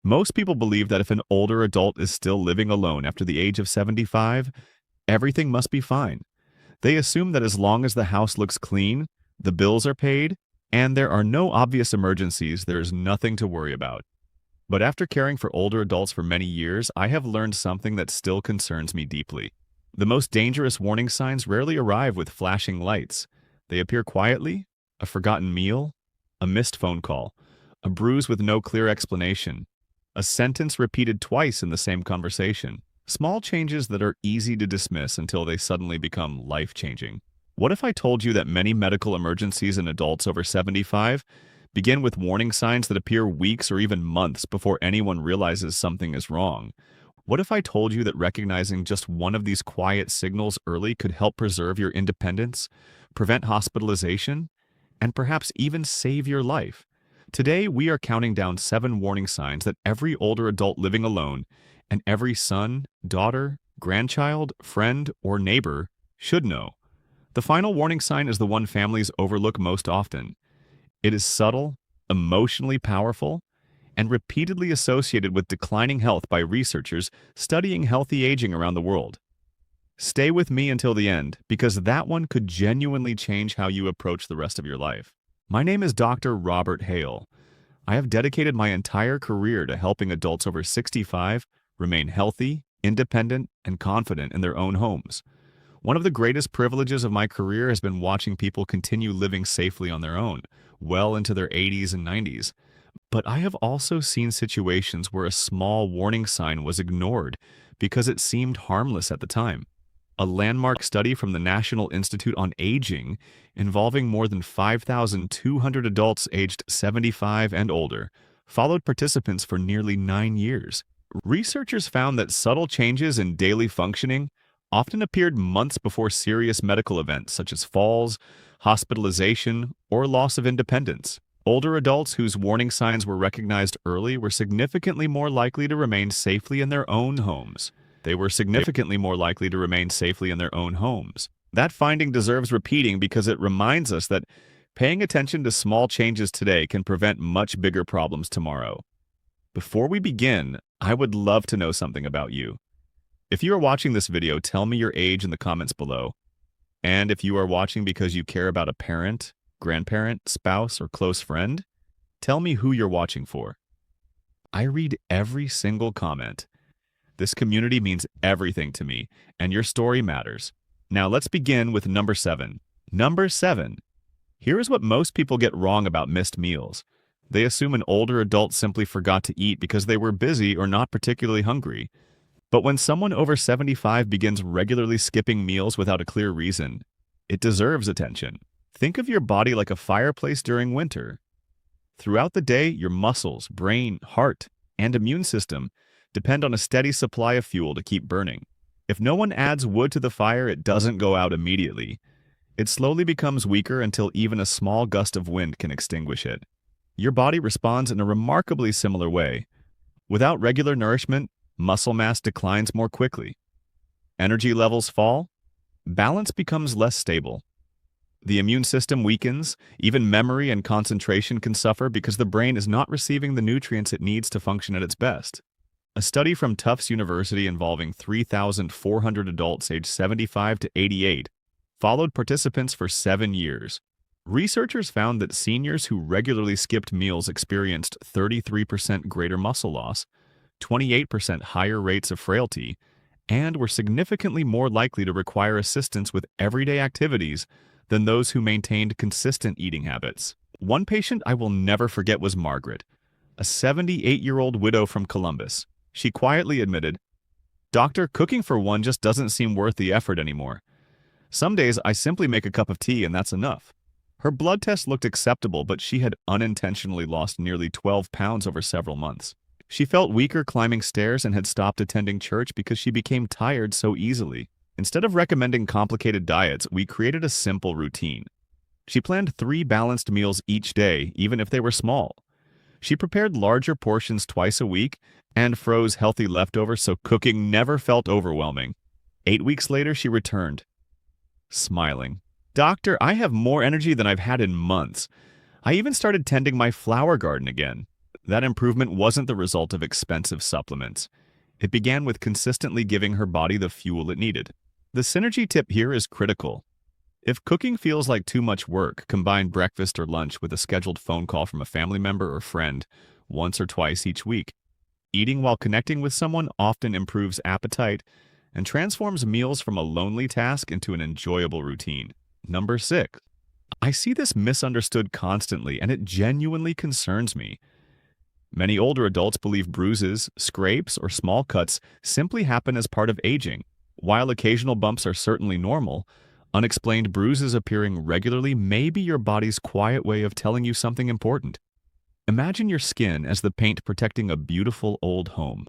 Most people believe that if an older adult is still living alone after the age of 75, everything must be fine. They assume that as long as the house looks clean, the bills are paid, and there are no obvious emergencies, there is nothing to worry about. But after caring for older adults for many years, I have learned something that still concerns me deeply. The most dangerous warning signs rarely arrive with flashing lights. They appear quietly: a forgotten meal, a missed phone call, a bruise with no clear explanation, a sentence repeated twice in the same conversation. Small changes that are easy to dismiss until they suddenly become life-changing. What if I told you that many medical emergencies in adults over 75 begin with warning signs that appear weeks or even months before anyone realizes something is wrong? What if I told you that recognizing just one of these quiet signals early could help preserve your independence, prevent hospitalization, and perhaps even save your life? Today, we are counting down 7 warning signs that every older adult living alone and every son, daughter, grandchild, friend, or neighbor should know. The final warning sign is the one families overlook most often. It is subtle, emotionally powerful, and repeatedly associated with declining health by researchers studying healthy aging around the world. Stay with me until the end, because that one could genuinely change how you approach the rest of your life. My name is Dr. Robert Hale. I have dedicated my entire career to helping adults over 65 remain healthy, independent, and confident in their own homes. One of the greatest privileges of my career has been watching people continue living safely on their own, well into their 80s and 90s. But I have also seen situations where a small warning sign was ignored because it seemed harmless at the time. A landmark study from the National Institute on Aging, involving more than 5,200 adults aged 75 and older, followed participants for nearly 9 years. Researchers found that subtle changes in daily functioning often appeared months before serious medical events such as falls, hospitalization, or loss of independence. Older adults whose warning signs were recognized early were significantly more likely to remain safely in their own homes. That finding deserves repeating because it reminds us that paying attention to small changes today can prevent much bigger problems tomorrow. Before we begin, I would love to know something about you. If you are watching this video, tell me your age in the comments below. And if you are watching because you care about a parent, grandparent, spouse, or close friend, tell me who you're watching for. I read every single comment. This community means everything to me, and your story matters. Now let's begin with number 7. Number 7. Here is what most people get wrong about missed meals. They assume an older adult simply forgot to eat because they were busy or not particularly hungry. But when someone over 75 begins regularly skipping meals without a clear reason, it deserves attention. Think of your body like a fireplace during winter. Throughout the day, your muscles, brain, heart, and immune system depend on a steady supply of fuel to keep burning. If no one adds wood to the fire, it doesn't go out immediately. It slowly becomes weaker until even a small gust of wind can extinguish it. Your body responds in a remarkably similar way. Without regular nourishment, muscle mass declines more quickly. Energy levels fall. Balance becomes less stable. The immune system weakens. Even memory and concentration can suffer because the brain is not receiving the nutrients it needs to function at its best. A study from Tufts University involving 3,400 adults aged 75 to 88 followed participants for 7 years. Researchers found that seniors who regularly skipped meals experienced 33% greater muscle loss, 28% higher rates of frailty, and were significantly more likely to require assistance with everyday activities than those who maintained consistent eating habits. One patient I will never forget was Margaret, a 78-year-old widow from Columbus. She quietly admitted, "Doctor, cooking for one just doesn't seem worth the effort anymore. Some days I simply make a cup of tea and that's enough." Her blood test looked acceptable, but she had unintentionally lost nearly 12 pounds over several months. She felt weaker climbing stairs and had stopped attending church because she became tired so easily. Instead of recommending complicated diets, we created a simple routine. She planned 3 balanced meals each day, even if they were small. She prepared larger portions twice a week and froze healthy leftovers so cooking never felt overwhelming. 8 weeks later, she returned, smiling. "Doctor, I have more energy than I've had in months. I even started tending my flower garden again." That improvement wasn't the result of expensive supplements. It began with consistently giving her body the fuel it needed. The synergy tip here is critical. If cooking feels like too much work, combine breakfast or lunch with a scheduled phone call from a family member or friend once or twice each week. Eating while connecting with someone often improves appetite and transforms meals from a lonely task into an enjoyable routine. Number 6. I see this misunderstood constantly, and it genuinely concerns me. Many older adults believe bruises, scrapes, or small cuts simply happen as part of aging. While occasional bumps are certainly normal, unexplained bruises appearing regularly may be your body's quiet way of telling you something important. Imagine your skin as the paint protecting a beautiful old home.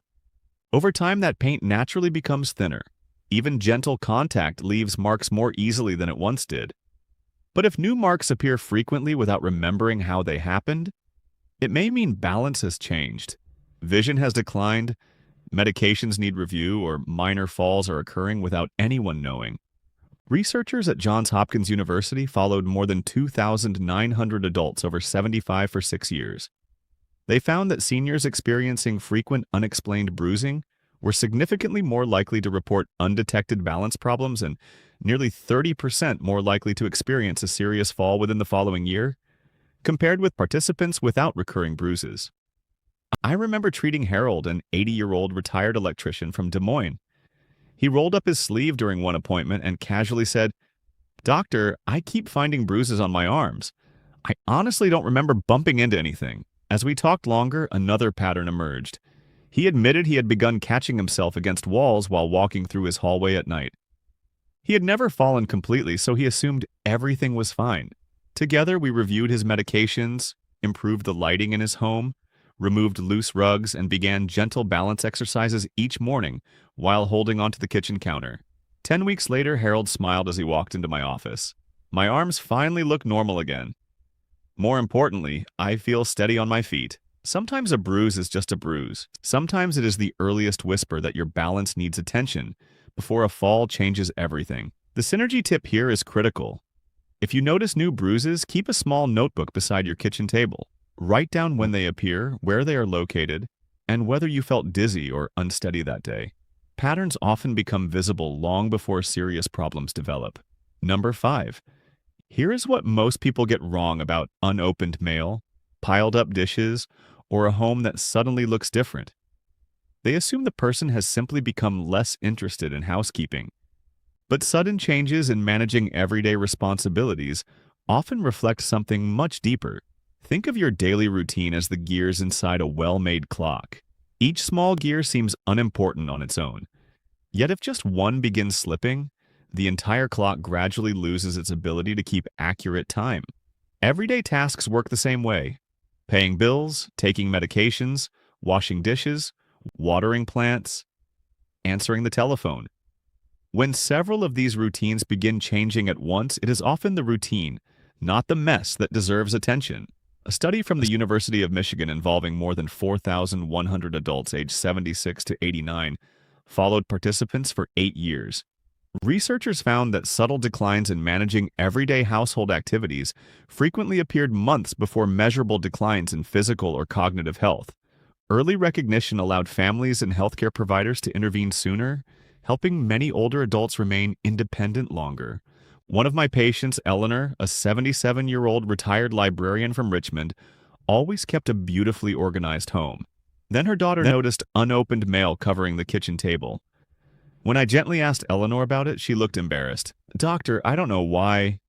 Over time, that paint naturally becomes thinner. Even gentle contact leaves marks more easily than it once did. But if new marks appear frequently without remembering how they happened, it may mean balance has changed. Vision has declined, medications need review, or minor falls are occurring without anyone knowing. Researchers at Johns Hopkins University followed more than 2,900 adults over 75 for 6 years. They found that seniors experiencing frequent unexplained bruising were significantly more likely to report undetected balance problems and nearly 30% more likely to experience a serious fall within the following year, compared with participants without recurring bruises. I remember treating Harold, an 80-year-old retired electrician from Des Moines. He rolled up his sleeve during one appointment and casually said, "Doctor, I keep finding bruises on my arms. I honestly don't remember bumping into anything." As we talked longer, another pattern emerged. He admitted he had begun catching himself against walls while walking through his hallway at night. He had never fallen completely, so he assumed everything was fine. Together, we reviewed his medications, improved the lighting in his home, removed loose rugs, and began gentle balance exercises each morning while holding onto the kitchen counter. 10 weeks later, Harold smiled as he walked into my office. My arms finally look normal again. More importantly, I feel steady on my feet. Sometimes a bruise is just a bruise. Sometimes it is the earliest whisper that your balance needs attention before a fall changes everything. The synergy tip here is critical. If you notice new bruises, keep a small notebook beside your kitchen table. Write down when they appear, where they are located, and whether you felt dizzy or unsteady that day. Patterns often become visible long before serious problems develop. Number 5. Here is what most people get wrong about unopened mail, piled up dishes, or a home that suddenly looks different. They assume the person has simply become less interested in housekeeping. But sudden changes in managing everyday responsibilities often reflect something much deeper. Think of your daily routine as the gears inside a well-made clock. Each small gear seems unimportant on its own. Yet if just one begins slipping, the entire clock gradually loses its ability to keep accurate time. Everyday tasks work the same way. Paying bills, taking medications, washing dishes, watering plants, answering the telephone. When several of these routines begin changing at once, it is often the routine, not the mess, that deserves attention. A study from the University of Michigan involving more than 4,100 adults aged 76 to 89 followed participants for 8 years. Researchers found that subtle declines in managing everyday household activities frequently appeared months before measurable declines in physical or cognitive health. Early recognition allowed families and healthcare providers to intervene sooner, helping many older adults remain independent longer. One of my patients, Eleanor, a 77-year-old retired librarian from Richmond, always kept a beautifully organized home. Then her daughter noticed unopened mail covering the kitchen table. When I gently asked Eleanor about it, she looked embarrassed. "Doctor, I don't know why.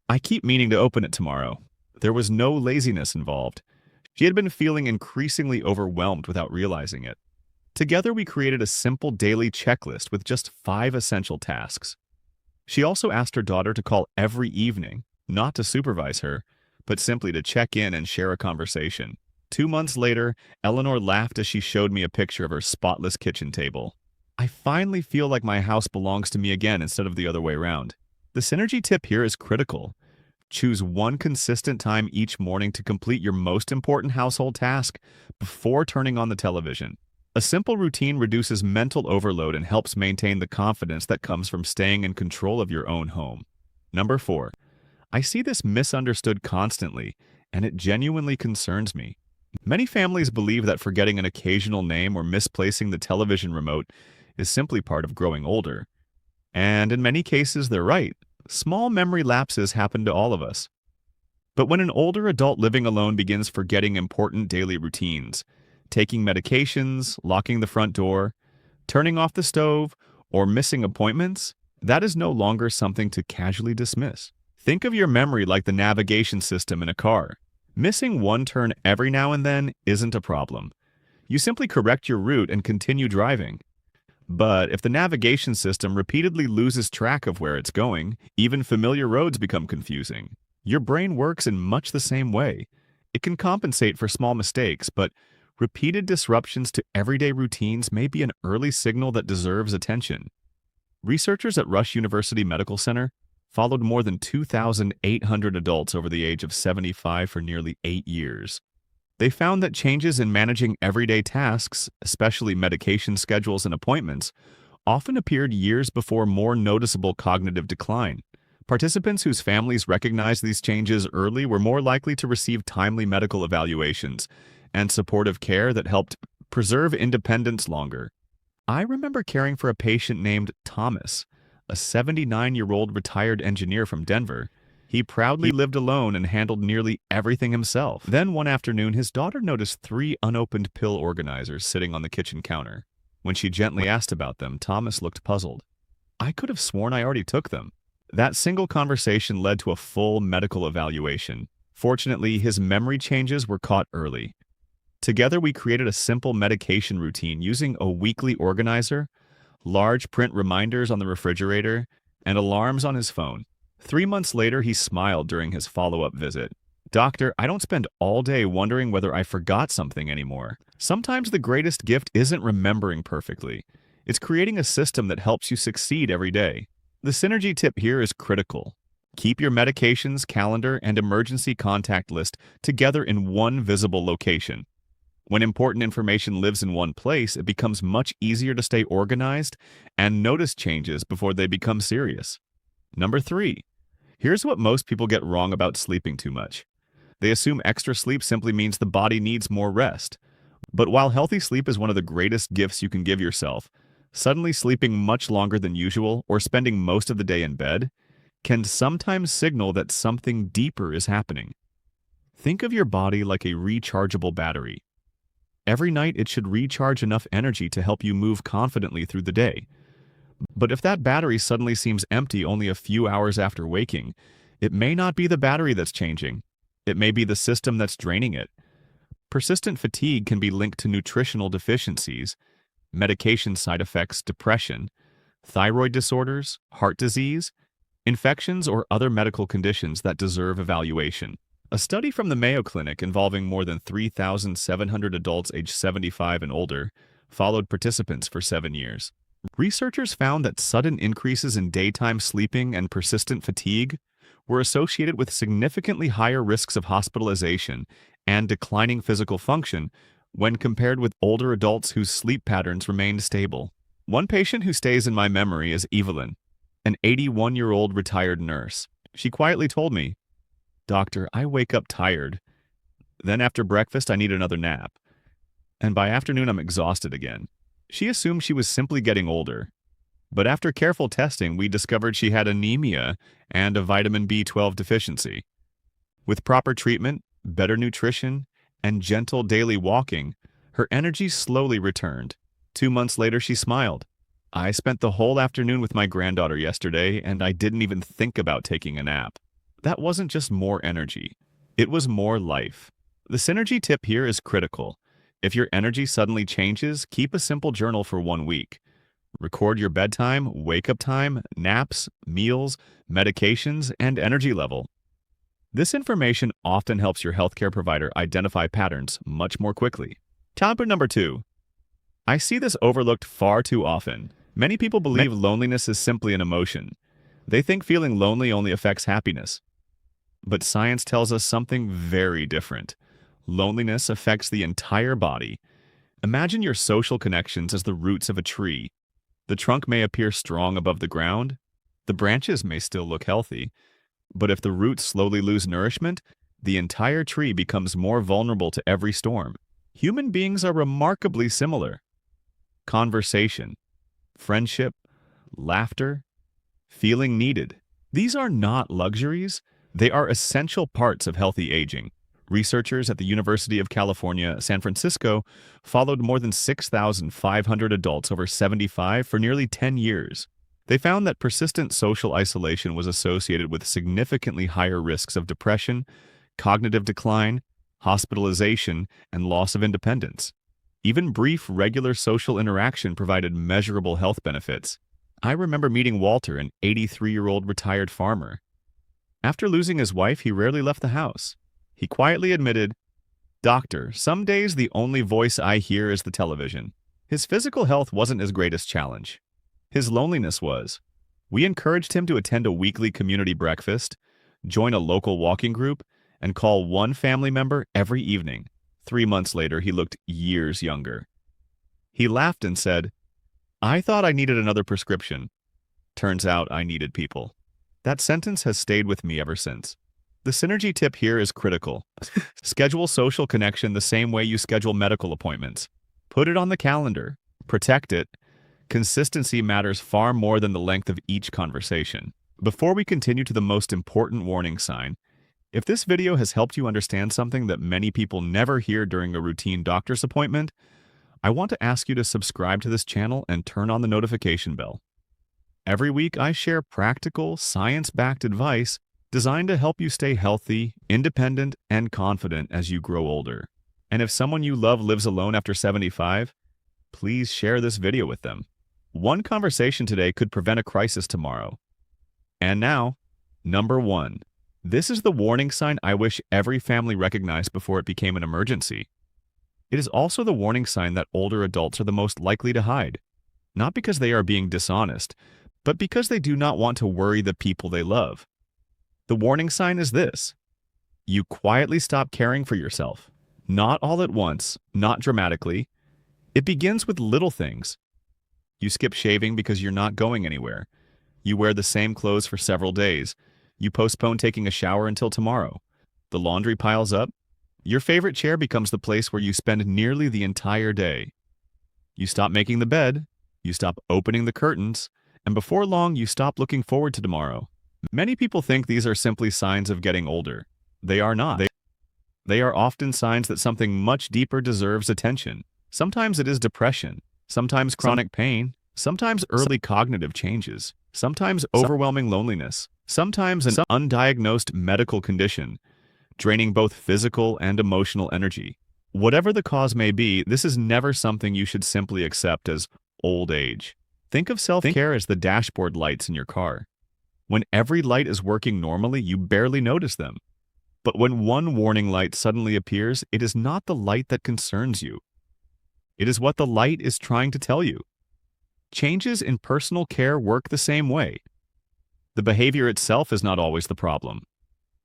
I keep meaning to open it tomorrow." There was no laziness involved. She had been feeling increasingly overwhelmed without realizing it. Together, we created a simple daily checklist with just 5 essential tasks. She also asked her daughter to call every evening, not to supervise her, but simply to check in and share a conversation. 2 months later, Eleanor laughed as she showed me a picture of her spotless kitchen table. I finally feel like my house belongs to me again instead of the other way around. The synergy tip here is critical. Choose one consistent time each morning to complete your most important household task before turning on the television. A simple routine reduces mental overload and helps maintain the confidence that comes from staying in control of your own home. Number 4. I see this misunderstood constantly, and it genuinely concerns me. Many families believe that forgetting an occasional name or misplacing the television remote is simply part of growing older. And in many cases, they're right. Small memory lapses happen to all of us. But when an older adult living alone begins forgetting important daily routines, taking medications, locking the front door, turning off the stove, or missing appointments, that is no longer something to casually dismiss. Think of your memory like the navigation system in a car. Missing one turn every now and then isn't a problem. You simply correct your route and continue driving. But if the navigation system repeatedly loses track of where it's going, even familiar roads become confusing. Your brain works in much the same way. It can compensate for small mistakes, but repeated disruptions to everyday routines may be an early signal that deserves attention. Researchers at Rush University Medical Center followed more than 2,800 adults over the age of 75 for nearly 8 years. They found that changes in managing everyday tasks, especially medication schedules and appointments, often appeared years before more noticeable cognitive decline. Participants whose families recognized these changes early were more likely to receive timely medical evaluations and supportive care that helped preserve independence longer. I remember caring for a patient named Thomas, a 79-year-old retired engineer from Denver. He proudly lived alone and handled nearly everything himself. Then one afternoon, his daughter noticed 3 unopened pill organizers sitting on the kitchen counter. When she gently asked about them, Thomas looked puzzled. "I could have sworn I already took them." That single conversation led to a full medical evaluation. Fortunately, his memory changes were caught early. Together, we created a simple medication routine using a weekly organizer, large print reminders on the refrigerator, and alarms on his phone. 3 months later, he smiled during his follow-up visit. "Doctor, I don't spend all day wondering whether I forgot something anymore." Sometimes the greatest gift isn't remembering perfectly. It's creating a system that helps you succeed every day. The synergy tip here is critical. Keep your medications, calendar, and emergency contact list together in one visible location. When important information lives in one place, it becomes much easier to stay organized and notice changes before they become serious. Number 3. Here's what most people get wrong about sleeping too much. They assume extra sleep simply means the body needs more rest. But while healthy sleep is one of the greatest gifts you can give yourself, suddenly sleeping much longer than usual or spending most of the day in bed can sometimes signal that something deeper is happening. Think of your body like a rechargeable battery. Every night it should recharge enough energy to help you move confidently through the day. But if that battery suddenly seems empty only a few hours after waking, it may not be the battery that's changing. It may be the system that's draining it. Persistent fatigue can be linked to nutritional deficiencies, medication side effects, depression, thyroid disorders, heart disease, infections, or other medical conditions that deserve evaluation. A study from the Mayo Clinic involving more than 3,700 adults aged 75 and older followed participants for 7 years. Researchers found that sudden increases in daytime sleeping and persistent fatigue were associated with significantly higher risks of hospitalization and declining physical function when compared with older adults whose sleep patterns remained stable. One patient who stays in my memory is Evelyn, an 81-year-old retired nurse. She quietly told me, "Doctor, I wake up tired. Then after breakfast, I need another nap. And by afternoon, I'm exhausted again." She assumed she was simply getting older. But after careful testing, we discovered she had anemia and a vitamin B12 deficiency. With proper treatment, better nutrition, and gentle daily walking, her energy slowly returned. 2 months later, she smiled. "I spent the whole afternoon with my granddaughter yesterday, and I didn't even think about taking a nap." That wasn't just more energy. It was more life. The synergy tip here is critical. If your energy suddenly changes, keep a simple journal for 1 week. Record your bedtime, wake-up time, naps, meals, medications, and energy level. This information often helps your healthcare provider identify patterns much more quickly. Topic number 2. I see this overlooked far too often. Many people believe loneliness is simply an emotion. They think feeling lonely only affects happiness. But science tells us something very different. Loneliness affects the entire body. Imagine your social connections as the roots of a tree. The trunk may appear strong above the ground. The branches may still look healthy. But if the roots slowly lose nourishment, the entire tree becomes more vulnerable to every storm. Human beings are remarkably similar. Conversation, friendship, laughter, feeling needed. These are not luxuries, they are essential parts of healthy aging. Researchers at the University of California, San Francisco, followed more than 6,500 adults over 75 for nearly 10 years. They found that persistent social isolation was associated with significantly higher risks of depression, cognitive decline, hospitalization, and loss of independence. Even brief, regular social interaction provided measurable health benefits. I remember meeting Walter, an 83-year-old retired farmer. After losing his wife, he rarely left the house. He quietly admitted, "Doctor, some days the only voice I hear is the television." His physical health wasn't his greatest challenge. His loneliness was. We encouraged him to attend a weekly community breakfast, join a local walking group, and call one family member every evening. 3 months later, he looked years younger. He laughed and said, "I thought I needed another prescription. Turns out I needed people." That sentence has stayed with me ever since. The synergy tip here is critical. Schedule social connection the same way you schedule medical appointments. Put it on the calendar. Protect it. Consistency matters far more than the length of each conversation. Before we continue to the most important warning sign, if this video has helped you understand something that many people never hear during a routine doctor's appointment, I want to ask you to subscribe to this channel and turn on the notification bell. Every week, I share practical, science-backed advice designed to help you stay healthy, independent, and confident as you grow older. And if someone you love lives alone after 75, please share this video with them. One conversation today could prevent a crisis tomorrow. And now, number 1. This is the warning sign I wish every family recognized before it became an emergency. It is also the warning sign that older adults are the most likely to hide, not because they are being dishonest, but because they do not want to worry the people they love. The warning sign is this: you quietly stop caring for yourself. Not all at once, not dramatically. It begins with little things. You skip shaving because you're not going anywhere. You wear the same clothes for several days. You postpone taking a shower until tomorrow. The laundry piles up. Your favorite chair becomes the place where you spend nearly the entire day. You stop making the bed. You stop opening the curtains. And before long, you stop looking forward to tomorrow. Many people think these are simply signs of getting older. They are not. They are often signs that something much deeper deserves attention. Sometimes it is depression, sometimes chronic pain, sometimes early cognitive changes, sometimes overwhelming loneliness, sometimes an undiagnosed medical condition, draining both physical and emotional energy. Whatever the cause may be, this is never something you should simply accept as old age. Think of self-care as the dashboard lights in your car. When every light is working normally, you barely notice them. But when one warning light suddenly appears, it is not the light that concerns you. It is what the light is trying to tell you. Changes in personal care work the same way. The behavior itself is not always the problem.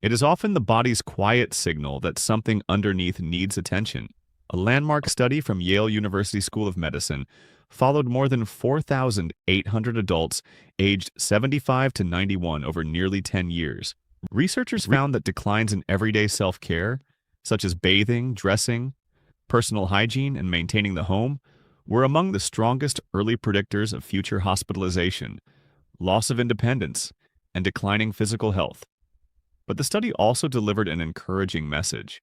It is often the body's quiet signal that something underneath needs attention. A landmark study from Yale University School of Medicine followed more than 4,800 adults aged 75 to 91 over nearly 10 years. Researchers found that declines in everyday self-care, such as bathing, dressing, personal hygiene, and maintaining the home, were among the strongest early predictors of future hospitalization, loss of independence, and declining physical health. But the study also delivered an encouraging message.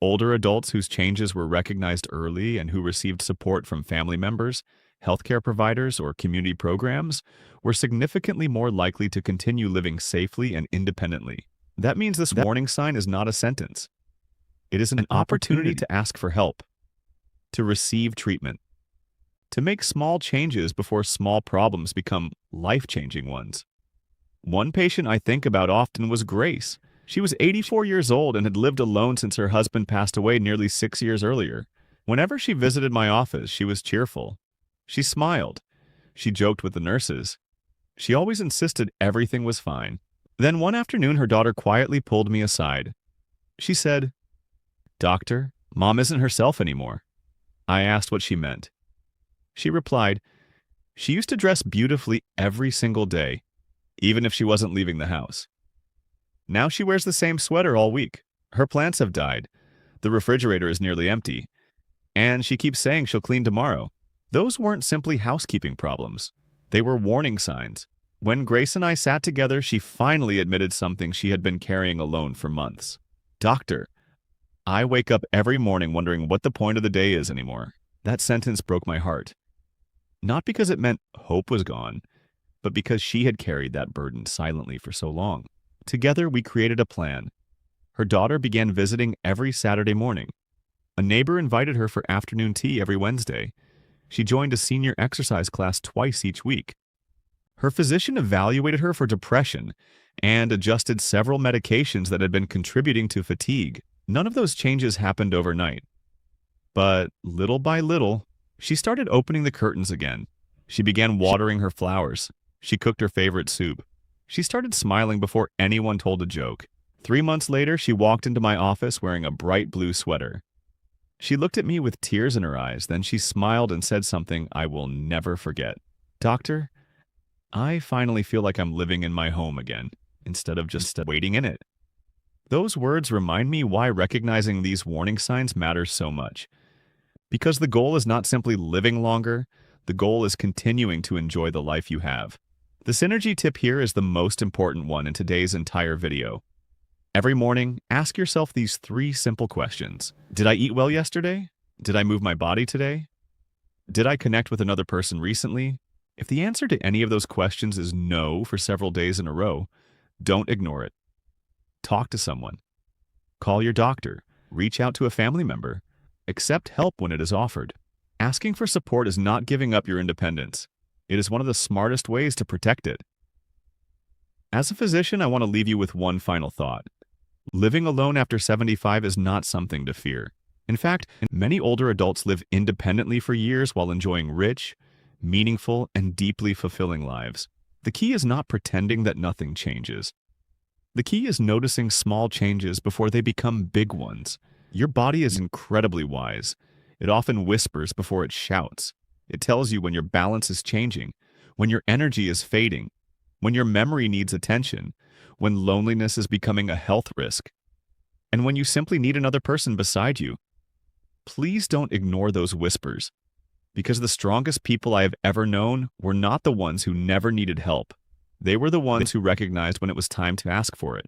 Older adults whose changes were recognized early and who received support from family members, healthcare providers, or community programs were significantly more likely to continue living safely and independently. That means this warning sign is not a sentence. It is an opportunity to ask for help, to receive treatment, to make small changes before small problems become life-changing ones. One patient I think about often was Grace. She was 84 years old and had lived alone since her husband passed away nearly 6 years earlier. Whenever she visited my office, she was cheerful. She smiled. She joked with the nurses. She always insisted everything was fine. Then one afternoon, her daughter quietly pulled me aside. She said, "Doctor, Mom isn't herself anymore." I asked what she meant. She replied, "She used to dress beautifully every single day, even if she wasn't leaving the house. Now she wears the same sweater all week. Her plants have died. The refrigerator is nearly empty. And she keeps saying she'll clean tomorrow. Those weren't simply housekeeping problems. They were warning signs. When Grace and I sat together, she finally admitted something she had been carrying alone for months. Doctor, I wake up every morning wondering what the point of the day is anymore. That sentence broke my heart. Not because it meant hope was gone, but because she had carried that burden silently for so long. Together, we created a plan. Her daughter began visiting every Saturday morning. A neighbor invited her for afternoon tea every Wednesday. She joined a senior exercise class twice each week. Her physician evaluated her for depression and adjusted several medications that had been contributing to fatigue. None of those changes happened overnight. But little by little, she started opening the curtains again. She began watering her flowers. She cooked her favorite soup. She started smiling before anyone told a joke. 3 months later, she walked into my office wearing a bright blue sweater. She looked at me with tears in her eyes, then she smiled and said something I will never forget. Doctor, I finally feel like I'm living in my home again, instead of just waiting in it. Those words remind me why recognizing these warning signs matters so much. Because the goal is not simply living longer, the goal is continuing to enjoy the life you have. The synergy tip here is the most important one in today's entire video. Every morning, ask yourself these 3 simple questions. Did I eat well yesterday? Did I move my body today? Did I connect with another person recently? If the answer to any of those questions is no for several days in a row, don't ignore it. Talk to someone. Call your doctor. Reach out to a family member. Accept help when it is offered. Asking for support is not giving up your independence. It is one of the smartest ways to protect it. As a physician, I want to leave you with one final thought. Living alone after 75 is not something to fear. In fact, many older adults live independently for years while enjoying rich, meaningful, and deeply fulfilling lives. The key is not pretending that nothing changes. The key is noticing small changes before they become big ones. Your body is incredibly wise. It often whispers before it shouts. It tells you when your balance is changing, when your energy is fading, when your memory needs attention, when loneliness is becoming a health risk, and when you simply need another person beside you. Please don't ignore those whispers, because the strongest people I have ever known were not the ones who never needed help. They were the ones who recognized when it was time to ask for it.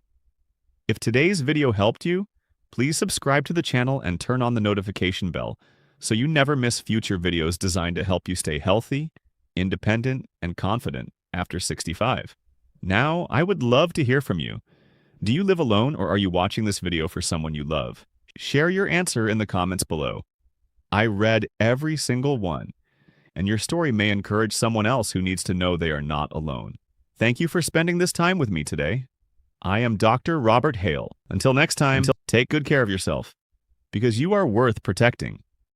If today's video helped you, please subscribe to the channel and turn on the notification bell so you never miss future videos designed to help you stay healthy, independent, and confident after 65. Now, I would love to hear from you. Do you live alone or are you watching this video for someone you love? Share your answer in the comments below. I read every single one, and your story may encourage someone else who needs to know they are not alone. Thank you for spending this time with me today. I am Dr. Robert Hale. Until next time, take good care of yourself, because you are worth protecting.